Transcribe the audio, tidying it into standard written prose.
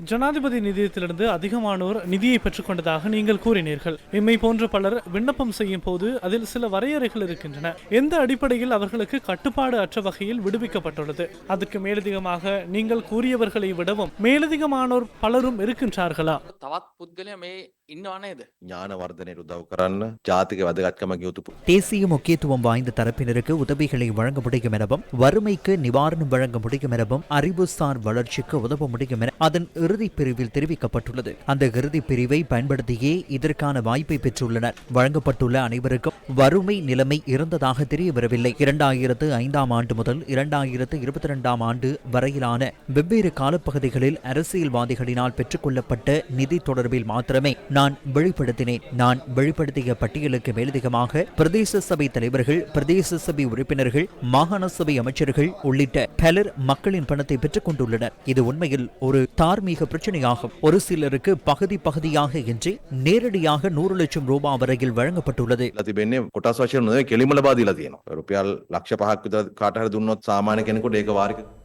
ஜனாதிபதி நிதியத்திலிருந்து அதிகமானோர் நிதியை பெற்றுக் கொண்டதாக நீங்கள் கூறினீர்கள். எம்மை போன்ற பலர் விண்ணப்பம் செய்யும் போது அதில் சில வரையறைகள் இருக்கின்றன. எந்த அடிப்படையில் அவர்களுக்கு கட்டுப்பாடு அற்ற வகையில் விடுவிக்கப்பட்டுள்ளது? அதுக்கு மேலதிகமாக நீங்கள் கூறியவர்களை விடவும் மேலதிகமானோர் பலரும் இருக்கின்றார்களா? தேசிய முக்கியத்துவம் வாய்ந்த தரப்பினருக்கு உதவிகளை வழங்க முடியும் எனவும், வறுமைக்கு நிவாரணம் வழங்க முடியும் எனவும், அறிவுசார் வளர்ச்சிக்கு உதவ முடியும் என அதன் இறுதிப் பிரிவில் தெரிவிக்கப்பட்டுள்ளது. அந்த இறுதிப் பிரிவை பயன்படுத்தியே இதற்கான வாய்ப்பை பெற்றுள்ளனர். வழங்கப்பட்டுள்ள அனைவருக்கும் வறுமை நிலைமை இருந்ததாக தெரியவரவில்லை. 2005ஆம் ஆண்டு முதல் 2022ஆம் ஆண்டு வரையிலான வெவ்வேறு காலப்பகுதிகளில் அரசியல்வாதிகளினால் பெற்றுக் கொள்ளப்பட்ட நிதி தொடர்பில் மாத்திரமே நான் வெளிப்படுத்தினேன். நான் வெளிப்படுத்திய பட்டியலுக்கு மேலதிகமாக பிரதேச சபை தலைவர்கள், பிரதேச சபை உறுப்பினர்கள், மாகாண சபை அமைச்சர்கள் உள்ளிட்ட பலர் மக்களின் பணத்தை பெற்றுக் கொண்டுள்ளனர். இது உண்மையில் ஒரு தார்மீக பிரச்சனையாகும். ஒரு சிலருக்கு பகுதி பகுதியாக என்று நேரடியாக 100 லட்சம் ரூபாய் வரையில் வழங்கப்பட்டுள்ளது. කොටස් වශයෙන් නෙවෙයි කෙලින්ම ලබා දීලා තියෙනවා. රුපියල් ලක්ෂ 5ක් විතර කාට හරි දුන්නොත් සාමාන්‍ය කෙනෙකුට ඒක වාරික